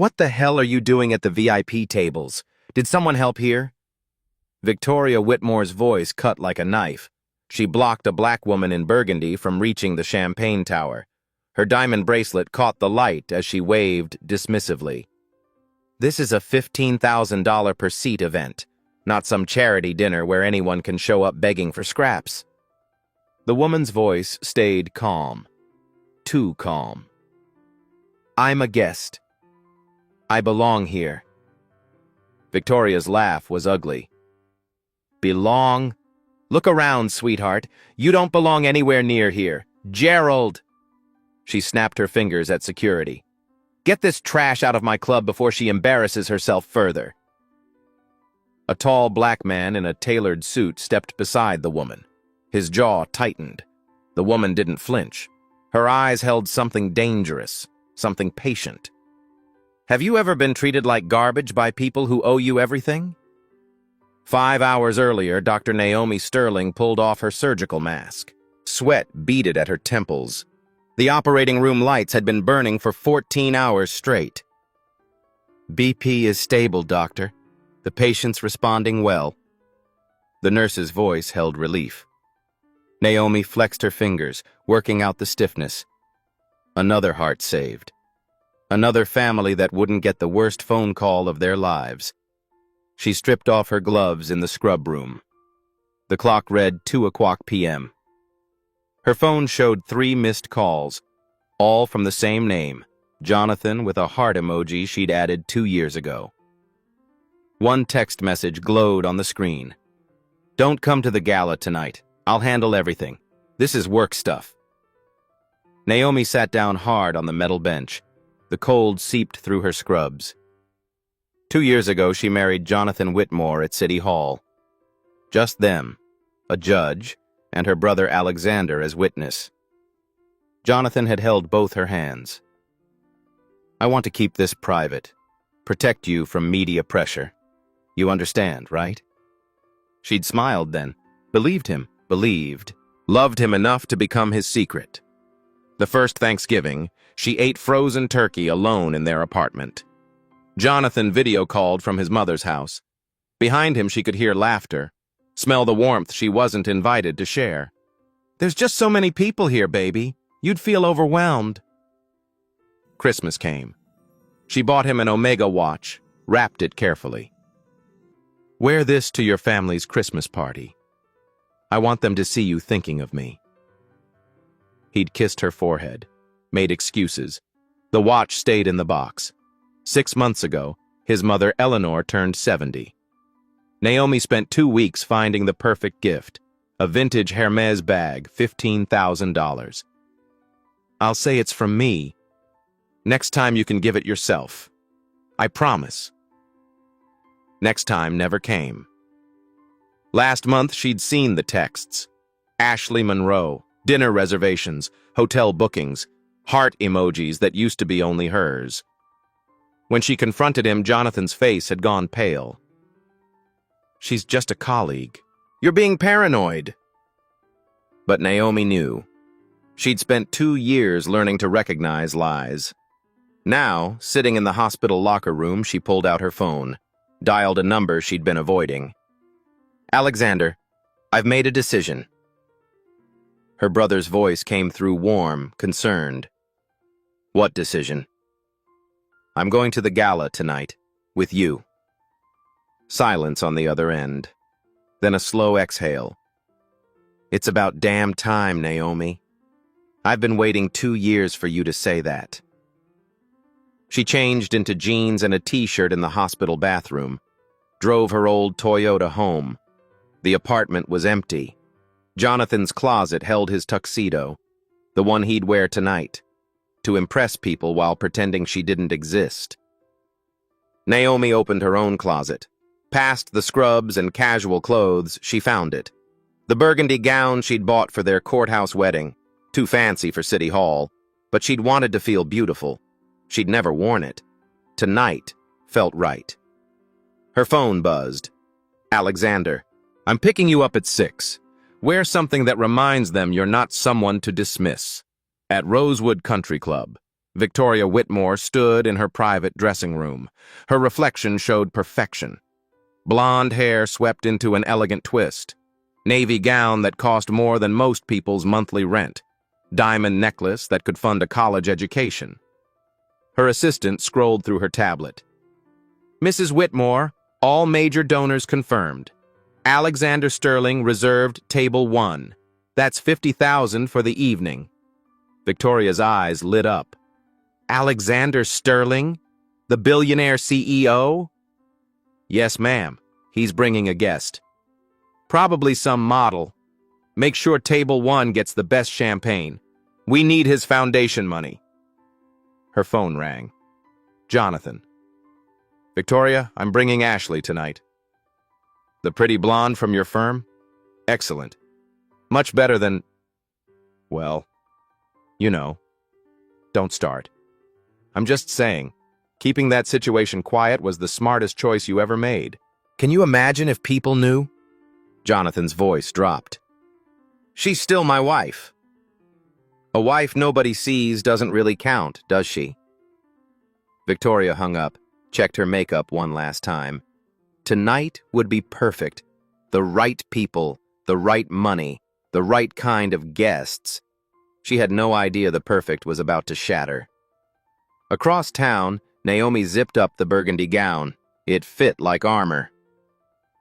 What the hell are you doing at the VIP tables? Did someone help here? Victoria Whitmore's voice cut like a knife. She blocked a black woman in burgundy from reaching the champagne tower. Her diamond bracelet caught the light as she waved dismissively. This is a $15,000 per seat event, not some charity dinner where anyone can show up begging for scraps. The woman's voice stayed calm. Too calm. I'm a guest. I belong here. Victoria's laugh was ugly. Belong? Look around, sweetheart. You don't belong anywhere near here. Gerald! She snapped her fingers at security. Get this trash out of my club before she embarrasses herself further. A tall black man in a tailored suit stepped beside the woman. His jaw tightened. The woman didn't flinch. Her eyes held something dangerous, something patient. Have you ever been treated like garbage by people who owe you everything? 5 hours earlier, Dr. Naomi Sterling pulled off her surgical mask. Sweat beaded at her temples. The operating room lights had been burning for 14 hours straight. BP is stable, doctor. The patient's responding well. The nurse's voice held relief. Naomi flexed her fingers, working out the stiffness. Another heart saved. Another family that wouldn't get the worst phone call of their lives. She stripped off her gloves in the scrub room. The clock read 2:00 p.m. Her phone showed 3 missed calls, all from the same name, Jonathan, with a heart emoji she'd added 2 years ago. One text message glowed on the screen. Don't come to the gala tonight. I'll handle everything. This is work stuff. Naomi sat down hard on the metal bench. The cold seeped through her scrubs. 2 years ago, she married Jonathan Whitmore at City Hall. Just them, a judge, and her brother Alexander as witness. Jonathan had held both her hands. I want to keep this private, protect you from media pressure. You understand, right? She'd smiled then, believed him, loved him enough to become his secret. The first Thanksgiving, she ate frozen turkey alone in their apartment. Jonathan video called from his mother's house. Behind him, she could hear laughter, smell the warmth she wasn't invited to share. There's just so many people here, baby. You'd feel overwhelmed. Christmas came. She bought him an Omega watch, wrapped it carefully. Wear this to your family's Christmas party. I want them to see you thinking of me. He'd kissed her forehead, made excuses. The watch stayed in the box. 6 months ago, his mother Eleanor turned 70. Naomi spent 2 weeks finding the perfect gift, a vintage Hermes bag, $15,000. I'll say it's from me. Next time you can give it yourself. I promise. Next time never came. Last month, she'd seen the texts. Ashley Monroe, dinner reservations, hotel bookings, heart emojis that used to be only hers. When she confronted him, Jonathan's face had gone pale. She's just a colleague. You're being paranoid. But Naomi knew. She'd spent 2 years learning to recognize lies. Now, sitting in the hospital locker room, she pulled out her phone, dialed a number she'd been avoiding. Alexander, I've made a decision. Her brother's voice came through warm, concerned. What decision? I'm going to the gala tonight, with you. Silence on the other end. Then a slow exhale. It's about damn time, Naomi. I've been waiting 2 years for you to say that. She changed into jeans and a t-shirt in the hospital bathroom, drove her old Toyota home. The apartment was empty. Jonathan's closet held his tuxedo, the one he'd wear tonight, to impress people while pretending she didn't exist. Naomi opened her own closet. Past the scrubs and casual clothes, she found it. The burgundy gown she'd bought for their courthouse wedding, too fancy for City Hall, but she'd wanted to feel beautiful. She'd never worn it. Tonight felt right. Her phone buzzed. Alexander, I'm picking you up at 6. Wear something that reminds them you're not someone to dismiss. At Rosewood Country Club. Victoria Whitmore stood in her private dressing room. Her reflection showed perfection. Blonde hair swept into an elegant twist. Navy gown that cost more than most people's monthly rent. Diamond necklace that could fund a college education. Her assistant scrolled through her tablet. Mrs. Whitmore, all major donors confirmed. Alexander Sterling reserved table 1. That's $50,000 for the evening. Victoria's eyes lit up. Alexander Sterling? The billionaire CEO? Yes, ma'am. He's bringing a guest. Probably some model. Make sure table 1 gets the best champagne. We need his foundation money. Her phone rang. Jonathan. Victoria, I'm bringing Ashley tonight. The pretty blonde from your firm? Excellent. Much better than... Well, you know. Don't start. I'm just saying, keeping that situation quiet was the smartest choice you ever made. Can you imagine if people knew? Jonathan's voice dropped. She's still my wife. A wife nobody sees doesn't really count, does she? Victoria hung up, checked her makeup one last time. Tonight would be perfect. The right people, the right money, the right kind of guests. She had no idea the perfect was about to shatter. Across town, Naomi zipped up the burgundy gown. It fit like armor.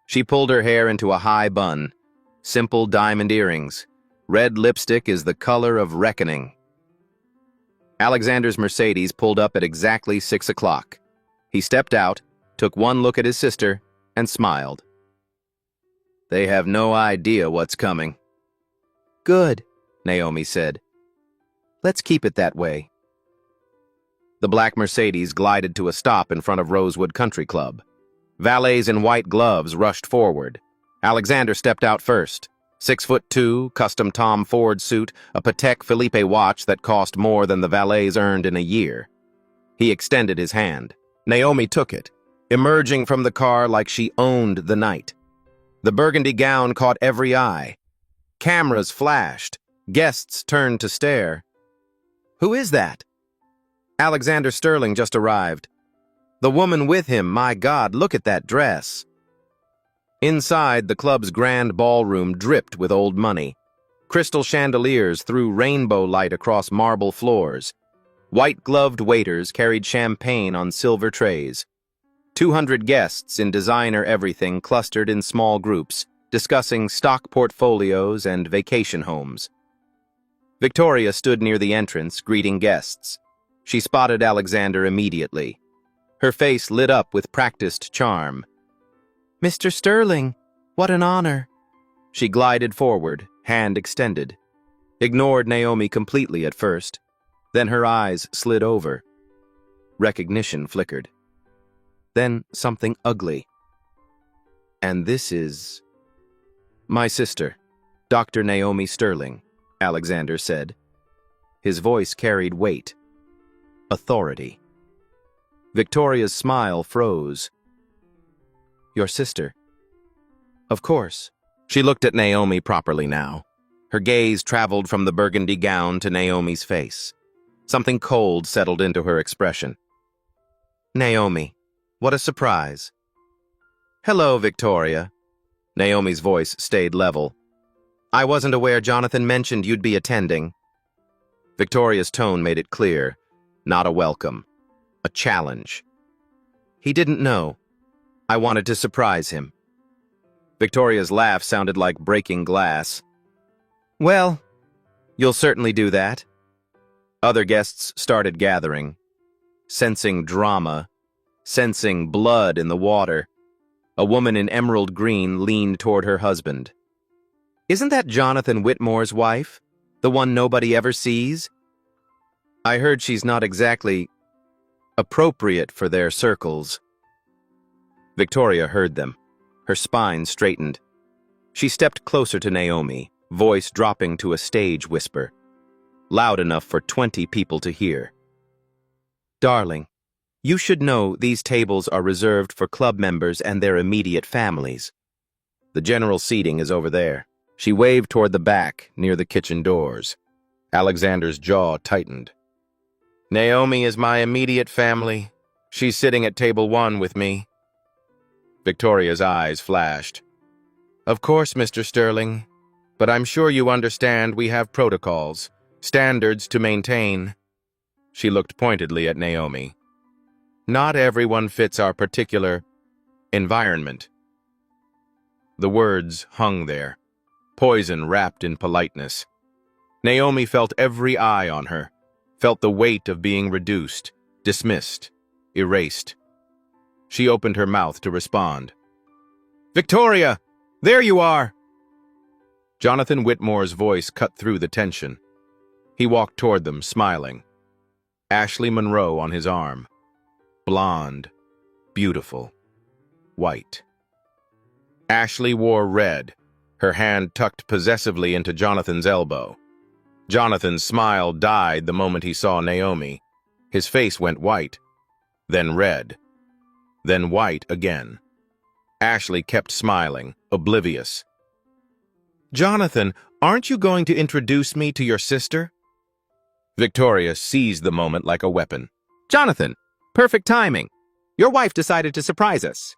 She pulled her hair into a high bun. Simple diamond earrings. Red lipstick is the color of reckoning. Alexander's Mercedes pulled up at exactly 6 o'clock. He stepped out, took one look at his sister, and smiled. They have no idea what's coming. Good, Naomi said. Let's keep it that way. The black Mercedes glided to a stop in front of Rosewood Country Club. Valets in white gloves rushed forward. Alexander stepped out first. 6'2", custom Tom Ford suit, a Patek Philippe watch that cost more than the valets earned in a year. He extended his hand. Naomi took it, emerging from the car like she owned the night. The burgundy gown caught every eye. Cameras flashed. Guests turned to stare. Who is that? Alexander Sterling just arrived. The woman with him, my God, look at that dress. Inside, the club's grand ballroom dripped with old money. Crystal chandeliers threw rainbow light across marble floors. White-gloved waiters carried champagne on silver trays. 200 guests in designer everything clustered in small groups, discussing stock portfolios and vacation homes. Victoria stood near the entrance, greeting guests. She spotted Alexander immediately. Her face lit up with practiced charm. Mr. Sterling, what an honor. She glided forward, hand extended. Ignored Naomi completely at first. Then her eyes slid over. Recognition flickered. Then something ugly. And this is... My sister, Dr. Naomi Sterling, Alexander said. His voice carried weight. Authority. Victoria's smile froze. Your sister? Of course. She looked at Naomi properly now. Her gaze traveled from the burgundy gown to Naomi's face. Something cold settled into her expression. Naomi, what a surprise. Hello, Victoria. Naomi's voice stayed level. I wasn't aware Jonathan mentioned you'd be attending. Victoria's tone made it clear. Not a welcome. A challenge. He didn't know. I wanted to surprise him. Victoria's laugh sounded like breaking glass. Well, you'll certainly do that. Other guests started gathering, sensing drama, sensing blood in the water. A woman in emerald green leaned toward her husband. Isn't that Jonathan Whitmore's wife? The one nobody ever sees? I heard she's not exactly appropriate for their circles. Victoria heard them. Her spine straightened. She stepped closer to Naomi, voice dropping to a stage whisper, loud enough for 20 people to hear. Darling, you should know these tables are reserved for club members and their immediate families. The general seating is over there. She waved toward the back, near the kitchen doors. Alexander's jaw tightened. Naomi is my immediate family. She's sitting at table 1 with me. Victoria's eyes flashed. Of course, Mr. Sterling, but I'm sure you understand we have protocols, standards to maintain. She looked pointedly at Naomi. Not everyone fits our particular environment. The words hung there, poison wrapped in politeness. Naomi felt every eye on her, felt the weight of being reduced, dismissed, erased. She opened her mouth to respond. Victoria! There you are! Jonathan Whitmore's voice cut through the tension. He walked toward them, smiling. Ashley Monroe on his arm. Blonde, beautiful, white. Ashley wore red, her hand tucked possessively into Jonathan's elbow. Jonathan's smile died the moment he saw Naomi. His face went white, then red, then white again. Ashley kept smiling, oblivious. Jonathan, aren't you going to introduce me to your sister? Victoria seized the moment like a weapon. Jonathan, perfect timing. Your wife decided to surprise us.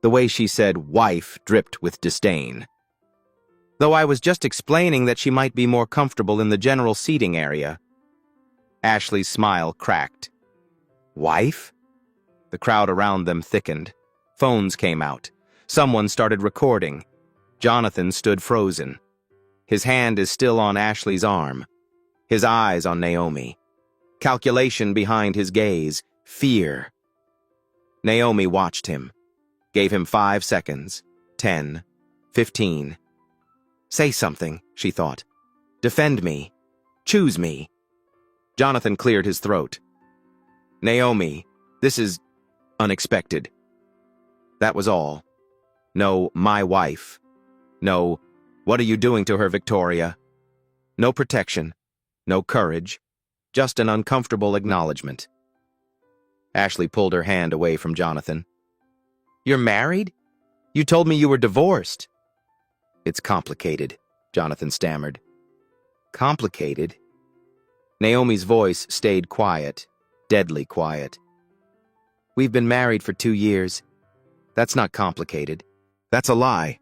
The way she said wife dripped with disdain. Though I was just explaining that she might be more comfortable in the general seating area. Ashley's smile cracked. Wife? The crowd around them thickened. Phones came out. Someone started recording. Jonathan stood frozen. His hand is still on Ashley's arm. His eyes on Naomi. Calculation behind his gaze. Fear. Naomi watched him. Gave him 5 seconds. 10. 15. Say something, she thought. Defend me. Choose me. Jonathan cleared his throat. Naomi, this is unexpected. That was all. No, my wife. No, what are you doing to her, Victoria? No protection. No courage. Just an uncomfortable acknowledgement. Ashley pulled her hand away from Jonathan. You're married? You told me you were divorced. It's complicated, Jonathan stammered. Complicated? Naomi's voice stayed quiet, deadly quiet. We've been married for 2 years. That's not complicated. That's a lie.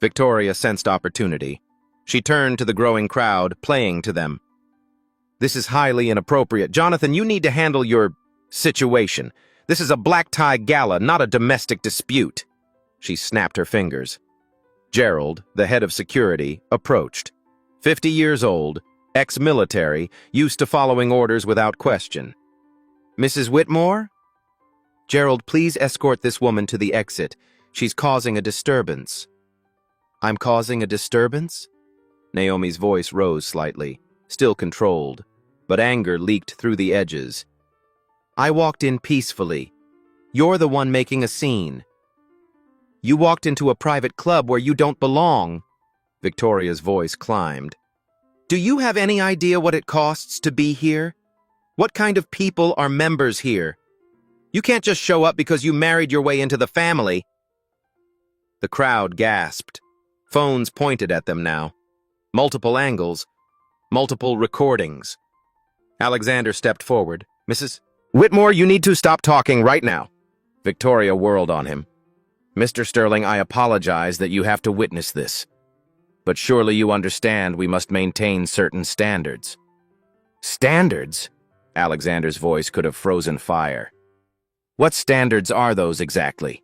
Victoria sensed opportunity. She turned to the growing crowd, playing to them. This is highly inappropriate. Jonathan, you need to handle your situation. This is a black tie gala, not a domestic dispute. She snapped her fingers. Gerald, the head of security, approached. 50 years old, ex-military, used to following orders without question. Mrs. Whitmore? Gerald, please escort this woman to the exit. She's causing a disturbance. I'm causing a disturbance? Naomi's voice rose slightly, still controlled, but anger leaked through the edges. I walked in peacefully. You're the one making a scene. You walked into a private club where you don't belong. Victoria's voice climbed. Do you have any idea what it costs to be here? What kind of people are members here? You can't just show up because you married your way into the family. The crowd gasped. Phones pointed at them now. Multiple angles. Multiple recordings. Alexander stepped forward. Mrs. Whitmore, you need to stop talking right now. Victoria whirled on him. Mr. Sterling, I apologize that you have to witness this. But surely you understand we must maintain certain standards. Standards? Alexander's voice could have frozen fire. What standards are those exactly?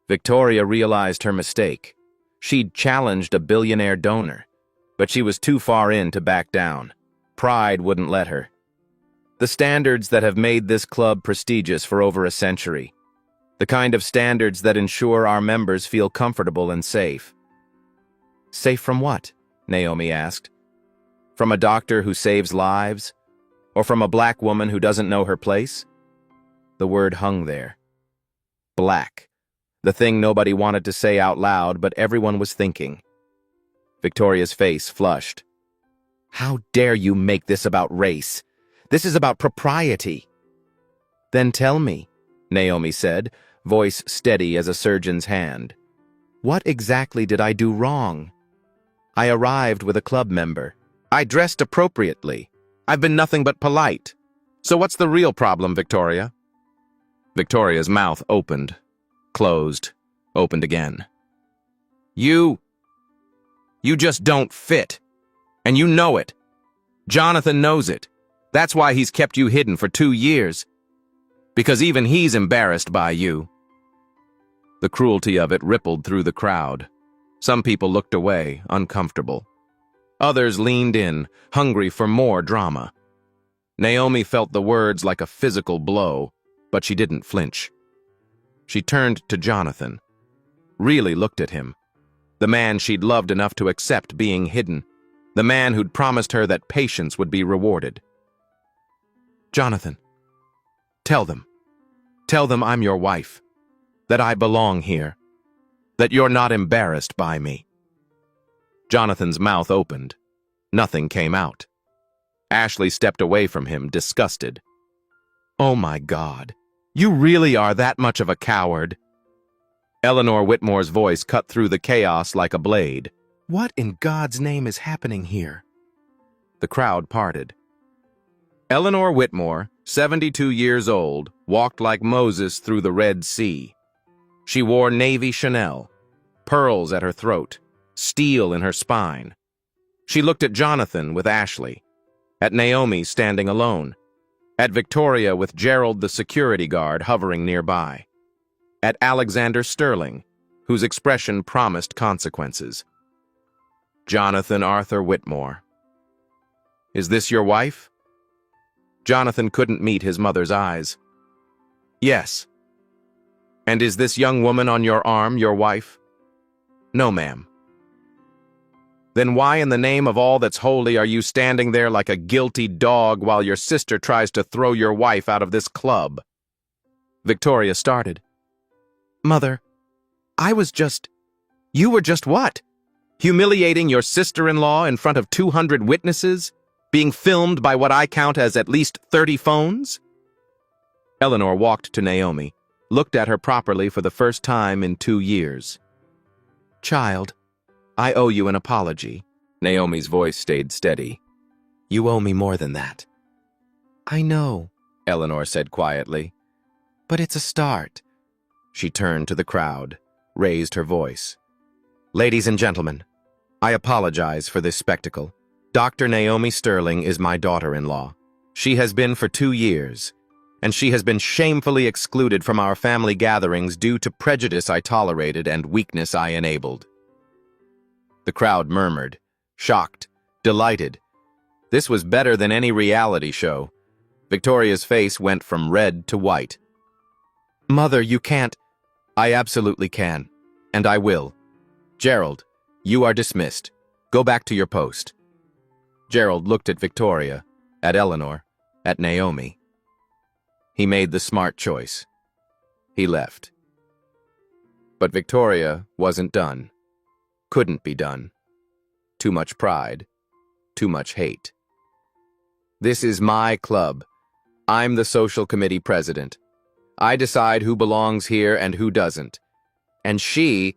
Victoria realized her mistake. She'd challenged a billionaire donor, but she was too far in to back down. Pride wouldn't let her. The standards that have made this club prestigious for over a century. The kind of standards that ensure our members feel comfortable and safe. Safe from what? Naomi asked. From a doctor who saves lives? Or from a black woman who doesn't know her place? The word hung there. Black. The thing nobody wanted to say out loud, but everyone was thinking. Victoria's face flushed. How dare you make this about race? This is about propriety. Then tell me, Naomi said, voice steady as a surgeon's hand. What exactly did I do wrong? I arrived with a club member. I dressed appropriately. I've been nothing but polite. So what's the real problem, Victoria? Victoria's mouth opened, closed, opened again. You just don't fit. And you know it. Jonathan knows it. That's why he's kept you hidden for 2 years. Because even he's embarrassed by you. The cruelty of it rippled through the crowd. Some people looked away, uncomfortable. Others leaned in, hungry for more drama. Naomi felt the words like a physical blow, but she didn't flinch. She turned to Jonathan, really looked at him. The man she'd loved enough to accept being hidden. The man who'd promised her that patience would be rewarded. Jonathan, tell them I'm your wife, that I belong here, that you're not embarrassed by me. Jonathan's mouth opened. Nothing came out. Ashley stepped away from him, disgusted. Oh my God, you really are that much of a coward. Eleanor Whitmore's voice cut through the chaos like a blade. What in God's name is happening here? The crowd parted. Eleanor Whitmore, 72 years old, walked like Moses through the Red Sea. She wore navy Chanel, pearls at her throat, steel in her spine. She looked at Jonathan with Ashley, at Naomi standing alone, at Victoria with Gerald the security guard hovering nearby, at Alexander Sterling, whose expression promised consequences. Jonathan Arthur Whitmore. Is this your wife? Jonathan couldn't meet his mother's eyes. Yes. And is this young woman on your arm your wife? No, ma'am. Then why in the name of all that's holy are you standing there like a guilty dog while your sister tries to throw your wife out of this club? Victoria started. Mother, you were just what? Humiliating your sister-in-law in front of 200 witnesses? Being filmed by what I count as at least 30 phones? Eleanor walked to Naomi, looked at her properly for the first time in 2 years. Child, I owe you an apology. Naomi's voice stayed steady. You owe me more than that. I know, Eleanor said quietly. But it's a start. She turned to the crowd, raised her voice. Ladies and gentlemen, I apologize for this spectacle. Dr. Naomi Sterling is my daughter-in-law. She has been for 2 years, and she has been shamefully excluded from our family gatherings due to prejudice I tolerated and weakness I enabled. The crowd murmured, shocked, delighted. This was better than any reality show. Victoria's face went from red to white. Mother, you can't. I absolutely can, and I will. Gerald, you are dismissed. Go back to your post. Gerald looked at Victoria, at Eleanor, at Naomi. He made the smart choice. He left. But Victoria wasn't done. Couldn't be done. Too much pride. Too much hate. This is my club. I'm the social committee president. I decide who belongs here and who doesn't. And she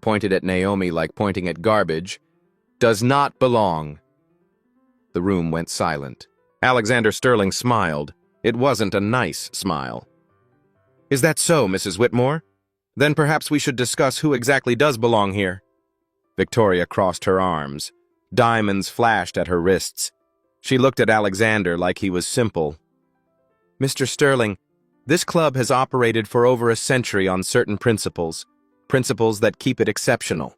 pointed at Naomi like pointing at garbage, does not belong. The room went silent. Alexander Sterling smiled. It wasn't a nice smile. Is that so, Mrs. Whitmore? Then perhaps we should discuss who exactly does belong here. Victoria crossed her arms. Diamonds flashed at her wrists. She looked at Alexander like he was simple. Mr. Sterling, this club has operated for over a century on certain principles that keep it exceptional.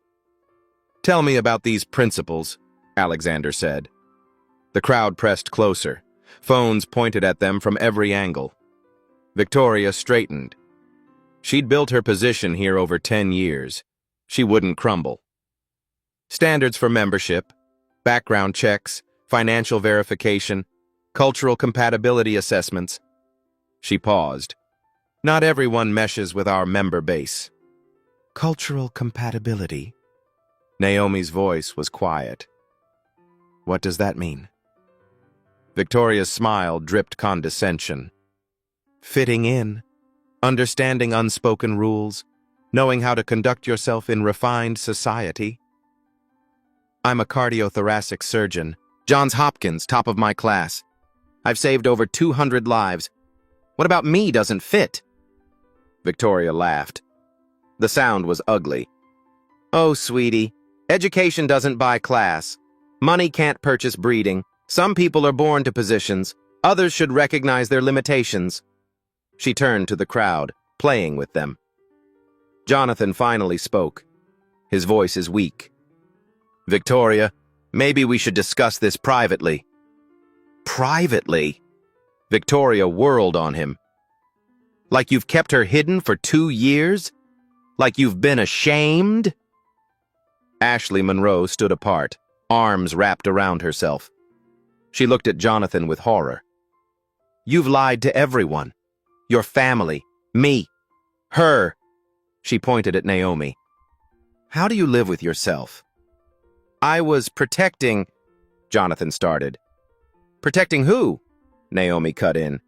Tell me about these principles, Alexander said. The crowd pressed closer. Phones pointed at them from every angle. Victoria straightened. She'd built her position here over 10 years. She wouldn't crumble. Standards for membership, background checks, financial verification, cultural compatibility assessments. She paused. Not everyone meshes with our member base. Cultural compatibility? Naomi's voice was quiet. What does that mean? Victoria's smile dripped condescension. Fitting in, understanding unspoken rules, knowing how to conduct yourself in refined society. I'm a cardiothoracic surgeon. Johns Hopkins, top of my class. I've saved over 200 lives. What about me doesn't fit? Victoria laughed. The sound was ugly. Oh, sweetie, education doesn't buy class. Money can't purchase breeding. Some people are born to positions. Others should recognize their limitations. She turned to the crowd, playing with them. Jonathan finally spoke. His voice is weak. Victoria, maybe we should discuss this privately. Privately? Victoria whirled on him. Like you've kept her hidden for 2 years? Like you've been ashamed? Ashley Monroe stood apart, arms wrapped around herself. She looked at Jonathan with horror. You've lied to everyone. Your family, me, her. She pointed at Naomi. How do you live with yourself? I was protecting, Jonathan started. Protecting who? Naomi cut in.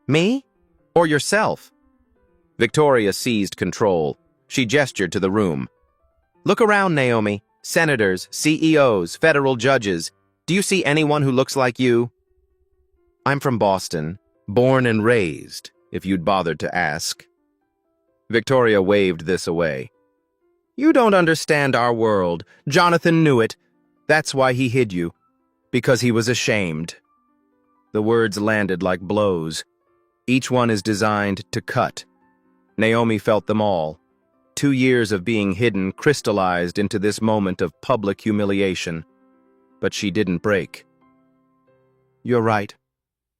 Me? Or yourself? Victoria seized control. She gestured to the room. Look around, Naomi. Senators, CEOs, federal judges. Do you see anyone who looks like you? I'm from Boston, born and raised, if you'd bothered to ask. Victoria waved this away. You don't understand our world. Jonathan knew it. That's why he hid you. Because he was ashamed. The words landed like blows. Each one is designed to cut. Naomi felt them all. 2 years of being hidden crystallized into this moment of public humiliation. But she didn't break. You're right.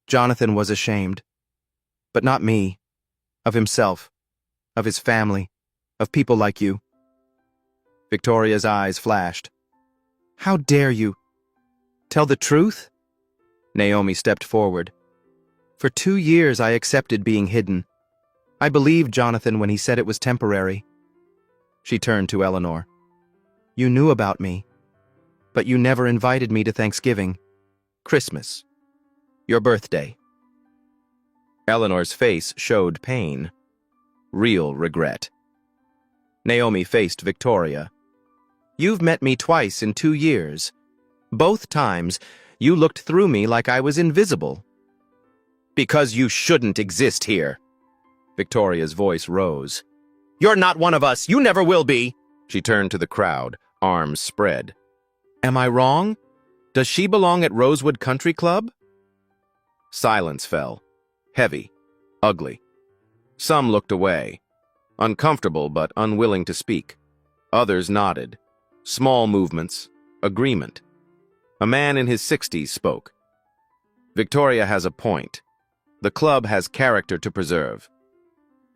Jonathan was ashamed. But not me. Of himself. Of his family. Of people like you. Victoria's eyes flashed. How dare you? Tell the truth? Naomi stepped forward. For 2 years I accepted being hidden. I believed Jonathan when he said it was temporary. She turned to Eleanor. You knew about me, but you never invited me to Thanksgiving, Christmas, your birthday. Eleanor's face showed pain, real regret. Naomi faced Victoria. You've met me twice in 2 years. Both times, you looked through me like I was invisible. Because you shouldn't exist here. Victoria's voice rose. You're not one of us. You never will be. She turned to the crowd, arms spread. Am I wrong? Does she belong at Rosewood Country Club? Silence fell. Heavy. Ugly. Some looked away. Uncomfortable but unwilling to speak. Others nodded. Small movements. Agreement. A man in his 60s spoke. Victoria has a point. The club has character to preserve.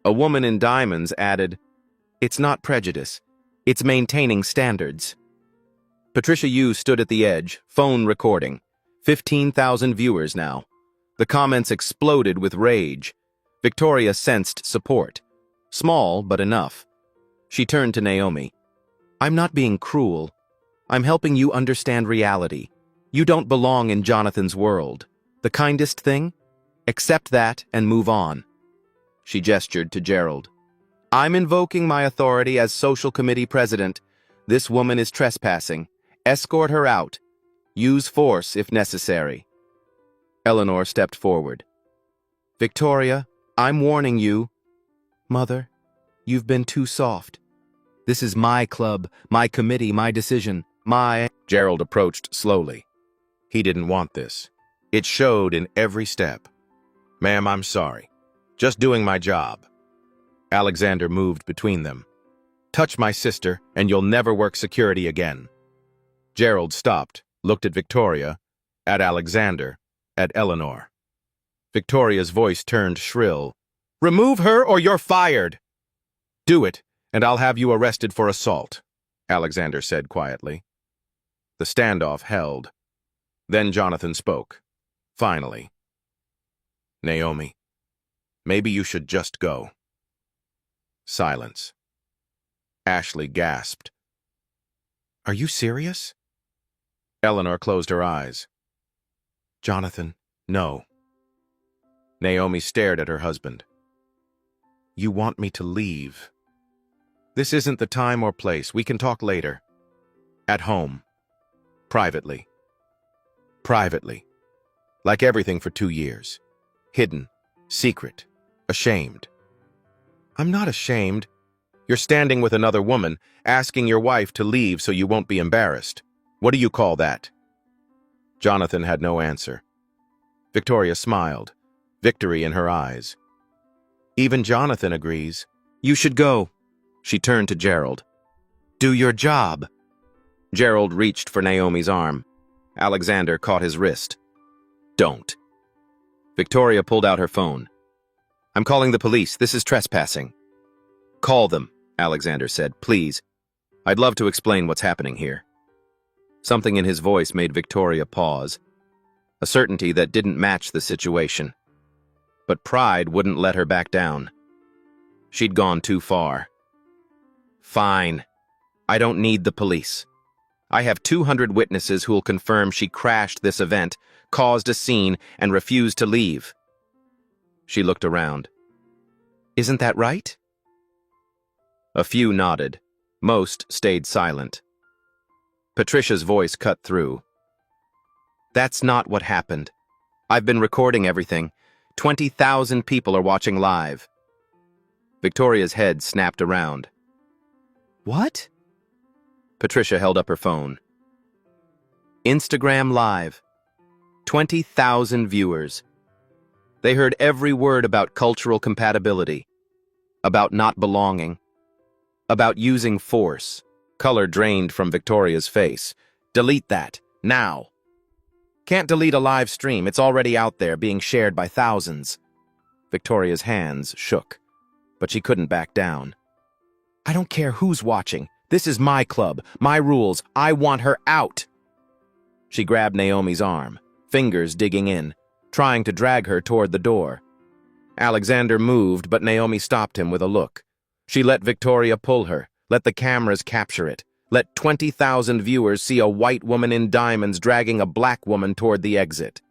A woman in diamonds added, It's not prejudice. It's maintaining standards. Patricia Yu stood at the edge, phone recording. 15,000 viewers now. The comments exploded with rage. Victoria sensed support. Small, but enough. She turned to Naomi. I'm not being cruel. I'm helping you understand reality. You don't belong in Jonathan's world. The kindest thing? Accept that and move on. She gestured to Gerald. I'm invoking my authority as social committee president. This woman is trespassing. Escort her out. Use force if necessary. Eleanor stepped forward. Victoria, I'm warning you. Mother, you've been too soft. This is my club, my committee, my decision, my... Gerald approached slowly. He didn't want this. It showed in every step. Ma'am, I'm sorry. Just doing my job. Alexander moved between them. Touch my sister, and you'll never work security again. Gerald stopped, looked at Victoria, at Alexander, at Eleanor. Victoria's voice turned shrill. Remove her or you're fired! Do it, and I'll have you arrested for assault, Alexander said quietly. The standoff held. Then Jonathan spoke. Finally. Naomi, maybe you should just go. Silence. Ashley gasped. Are you serious? Eleanor closed her eyes. Jonathan, no. Naomi stared at her husband. You want me to leave? This isn't the time or place. We can talk later. At home. Privately. Privately. Like everything for 2 years. Hidden. Secret. Ashamed. I'm not ashamed. You're standing with another woman, asking your wife to leave so you won't be embarrassed. What do you call that? Jonathan had no answer. Victoria smiled, victory in her eyes. Even Jonathan agrees. You should go. She turned to Gerald. Do your job. Gerald reached for Naomi's arm. Alexander caught his wrist. Don't. Victoria pulled out her phone. I'm calling the police. This is trespassing. Call them, Alexander said. Please. I'd love to explain what's happening here. Something in his voice made Victoria pause. A certainty that didn't match the situation. But pride wouldn't let her back down. She'd gone too far. Fine. I don't need the police. I have 200 witnesses who'll confirm she crashed this event, caused a scene, and refused to leave. She looked around. Isn't that right? A few nodded. Most stayed silent. Patricia's voice cut through. That's not what happened. I've been recording everything. 20,000 people are watching live. Victoria's head snapped around. What? Patricia held up her phone. Instagram Live. 20,000 viewers. They heard every word about cultural compatibility, about not belonging, about using force. Color drained from Victoria's face. Delete that, now. Can't delete a live stream. It's already out there, being shared by thousands. Victoria's hands shook, but she couldn't back down. I don't care who's watching. This is my club, my rules. I want her out. She grabbed Naomi's arm, fingers digging in, trying to drag her toward the door. Alexander moved, but Naomi stopped him with a look. She let Victoria pull her, let the cameras capture it, let 20,000 viewers see a white woman in diamonds dragging a black woman toward the exit.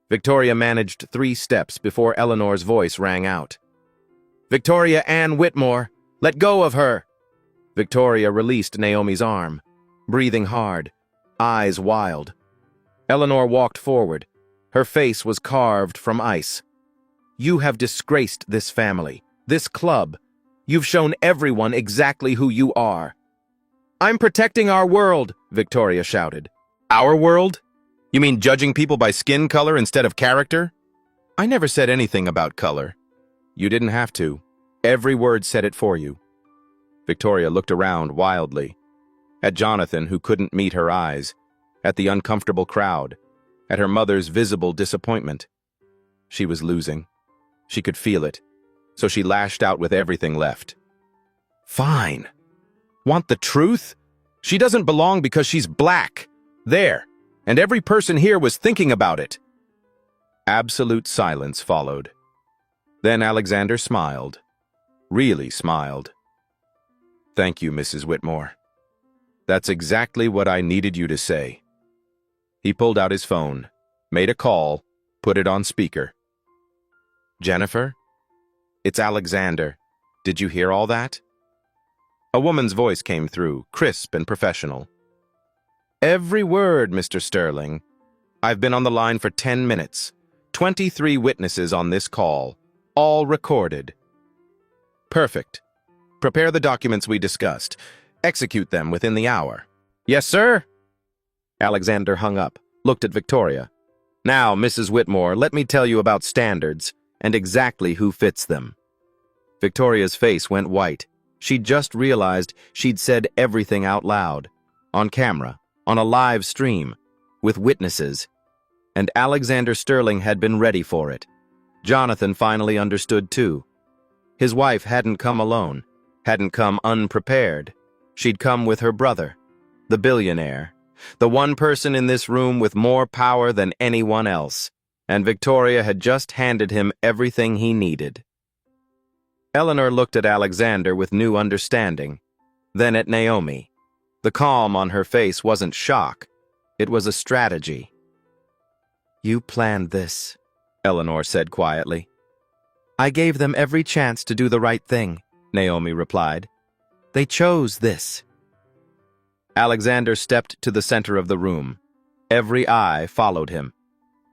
Victoria managed 3 steps before Eleanor's voice rang out. Victoria Ann Whitmore, let go of her! Victoria released Naomi's arm, breathing hard, eyes wild. Eleanor walked forward. Her face was carved from ice. You have disgraced this family, this club. You've shown everyone exactly who you are. I'm protecting our world, Victoria shouted. Our world? You mean judging people by skin color instead of character? I never said anything about color. You didn't have to. Every word said it for you. Victoria looked around wildly. At Jonathan, who couldn't meet her eyes. At the uncomfortable crowd. At her mother's visible disappointment. She was losing. She could feel it. So she lashed out with everything left. Fine. Want the truth? She doesn't belong because she's black. There. And every person here was thinking about it. Absolute silence followed. Then Alexander smiled. Really smiled. Thank you, Mrs. Whitmore. That's exactly what I needed you to say. He pulled out his phone, made a call, put it on speaker. Jennifer? It's Alexander. Did you hear all that? A woman's voice came through, crisp and professional. Every word, Mr. Sterling. I've been on the line for 10 minutes. 23 witnesses on this call, all recorded. Perfect. Prepare the documents we discussed. Execute them within the hour. Yes, sir? Alexander hung up, looked at Victoria. Now, Mrs. Whitmore, let me tell you about standards and exactly who fits them. Victoria's face went white. She'd just realized she'd said everything out loud, on camera, on a live stream, with witnesses. And Alexander Sterling had been ready for it. Jonathan finally understood too. His wife hadn't come alone, hadn't come unprepared. She'd come with her brother, the billionaire, the one person in this room with more power than anyone else, and Victoria had just handed him everything he needed. Eleanor looked at Alexander with new understanding, then at Naomi. The calm on her face wasn't shock, it was a strategy. You planned this, Eleanor said quietly. I gave them every chance to do the right thing, Naomi replied. They chose this. Alexander stepped to the center of the room. Every eye followed him.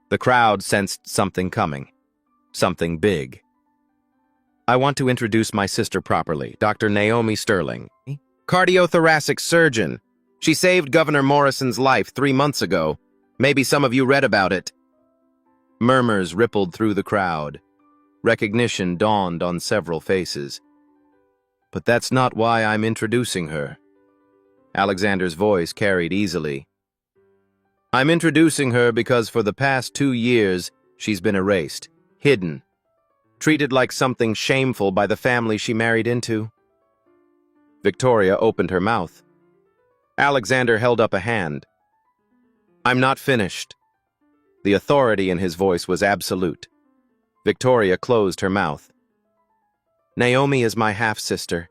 The crowd sensed something coming. Something big. I want to introduce my sister properly, Dr. Naomi Sterling. Cardiothoracic surgeon. She saved Governor Morrison's life 3 months ago. Maybe some of you read about it. Murmurs rippled through the crowd. Recognition dawned on several faces. But that's not why I'm introducing her. Alexander's voice carried easily. I'm introducing her because for the past 2 years, she's been erased, hidden, treated like something shameful by the family she married into. Victoria opened her mouth. Alexander held up a hand. I'm not finished. The authority in his voice was absolute. Victoria closed her mouth. Naomi is my half-sister.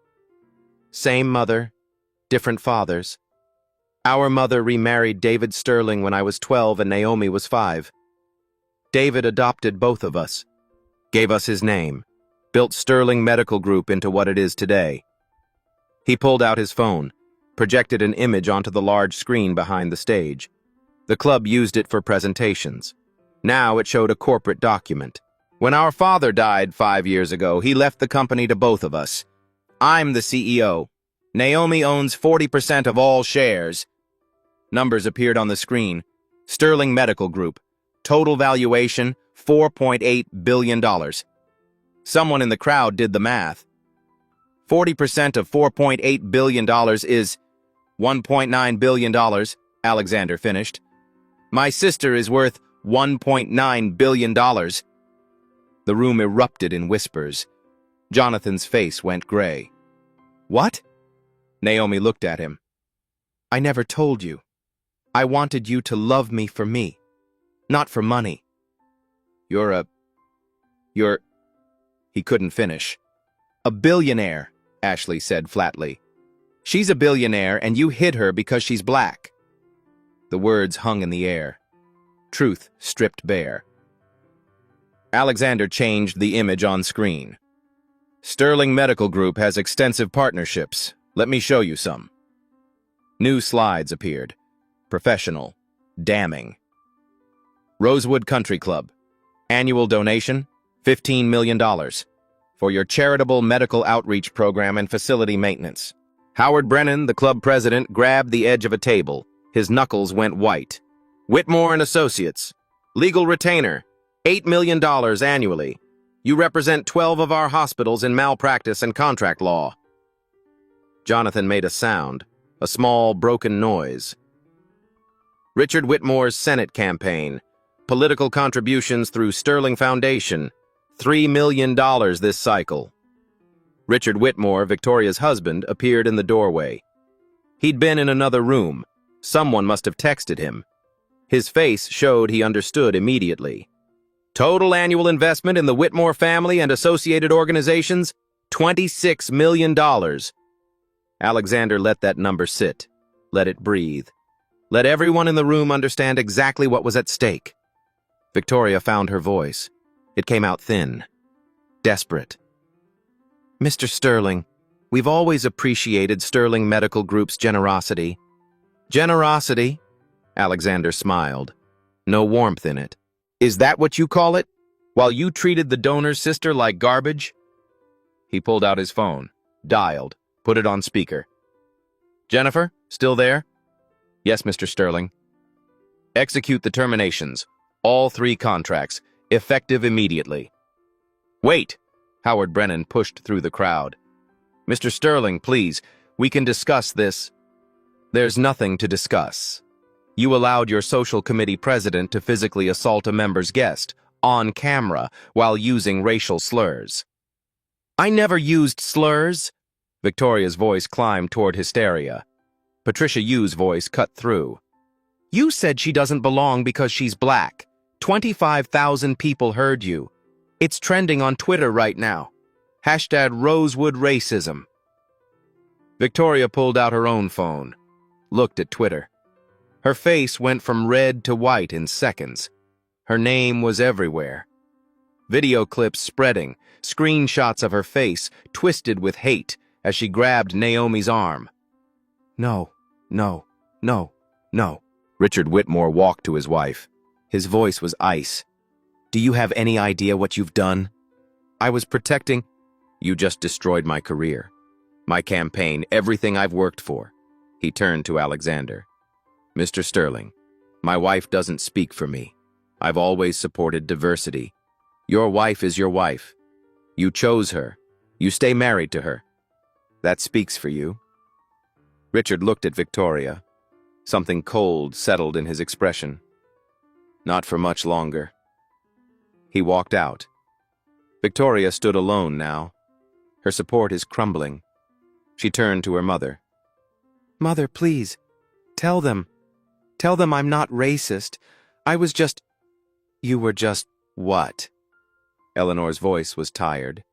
Same mother, different fathers. Our mother remarried David Sterling when I was 12 and Naomi was 5. David adopted both of us, gave us his name, built Sterling Medical Group into what it is today. He pulled out his phone, projected an image onto the large screen behind the stage. The club used it for presentations. Now it showed a corporate document. When our father died 5 years ago, he left the company to both of us. I'm the CEO. Naomi owns 40% of all shares. Numbers appeared on the screen. Sterling Medical Group. Total valuation, $4.8 billion. Someone in the crowd did the math. 40% of $4.8 billion is $1.9 billion, Alexander finished. My sister is worth $1.9 billion. The room erupted in whispers. Jonathan's face went gray. What? Naomi looked at him. I never told you. I wanted you to love me for me, not for money. You're... He couldn't finish. A billionaire, Ashley said flatly. She's a billionaire and you hid her because she's black. The words hung in the air. Truth stripped bare. Alexander changed the image on screen. Sterling Medical Group has extensive partnerships. Let me show you some. New slides appeared. Professional. Damning. Rosewood Country Club. Annual donation, $15 million. For your charitable medical outreach program and facility maintenance. Howard Brennan, the club president, grabbed the edge of a table. His knuckles went white. Whitmore and Associates. Legal retainer. $8 million annually. You represent 12 of our hospitals in malpractice and contract law. Jonathan made a sound, a small, broken noise. Richard Whitmore's Senate campaign. Political contributions through Sterling Foundation. $3 million this cycle. Richard Whitmore, Victoria's husband, appeared in the doorway. He'd been in another room. Someone must have texted him. His face showed he understood immediately. Total annual investment in the Whitmore family and associated organizations, $26 million. Alexander let that number sit. Let it breathe. Let everyone in the room understand exactly what was at stake. Victoria found her voice. It came out thin, desperate. Mr. Sterling, we've always appreciated Sterling Medical Group's generosity. Generosity? Alexander smiled. No warmth in it. Is that what you call it? While you treated the donor's sister like garbage? He pulled out his phone, dialed, put it on speaker. Jennifer, still there? Yes, Mr. Sterling. Execute the terminations. All 3 contracts, effective immediately. Wait! Howard Brennan pushed through the crowd. Mr. Sterling, please, we can discuss this. There's nothing to discuss. You allowed your social committee president to physically assault a member's guest, on camera, while using racial slurs. I never used slurs. Victoria's voice climbed toward hysteria. Patricia Yu's voice cut through. You said she doesn't belong because she's black. 25,000 people heard you. It's trending on Twitter right now. Hashtag Rosewood Racism. Victoria pulled out her own phone, looked at Twitter. Her face went from red to white in seconds. Her name was everywhere. Video clips spreading, screenshots of her face twisted with hate as she grabbed Naomi's arm. No, no, no, no. Richard Whitmore walked to his wife. His voice was ice. "Do you have any idea what you've done?" "I was protecting—" "You just destroyed my career, my campaign, everything I've worked for." He turned to Alexander. "Mr. Sterling, my wife doesn't speak for me. I've always supported diversity. Your wife is your wife. You chose her. You stay married to her. That speaks for you." Richard looked at Victoria. Something cold settled in his expression. "Not for much longer." He walked out. Victoria stood alone now. Her support is crumbling. She turned to her mother. "Mother, please, tell them. Tell them I'm not racist. I was just—" "You were just what?" Eleanor's voice was tired.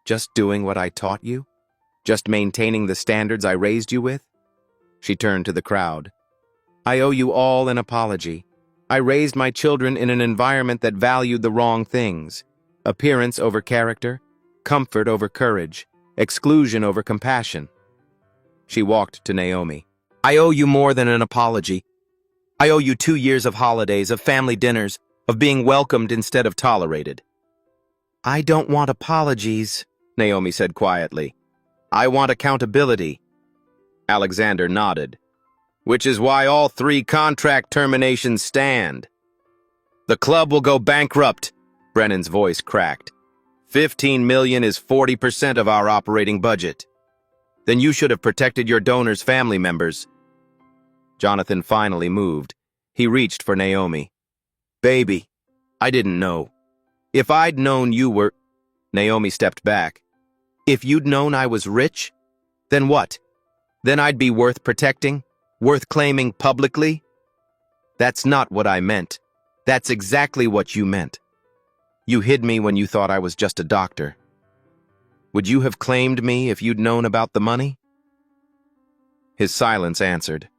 "Just doing what I taught you? Just maintaining the standards I raised you with?" She turned to the crowd. "I owe you all an apology. I raised my children in an environment that valued the wrong things. Appearance over character, comfort over courage, exclusion over compassion." She walked to Naomi. "I owe you more than an apology. I owe you 2 years of holidays, of family dinners, of being welcomed instead of tolerated." "I don't want apologies," Naomi said quietly. "I want accountability." Alexander nodded. "Which is why all 3 contract terminations stand." "The club will go bankrupt," Brennan's voice cracked. $15 million is 40% of our operating budget. Then you should have protected your donors' family members." Jonathan finally moved. He reached for Naomi. "Baby, I didn't know. If I'd known you were—" Naomi stepped back. "If you'd known I was rich? Then what? Then I'd be worth protecting? Worth claiming publicly?" "That's not what I meant. That's exactly what you meant. You hid me when you thought I was just a doctor. Would you have claimed me if you'd known about the money?" His silence answered.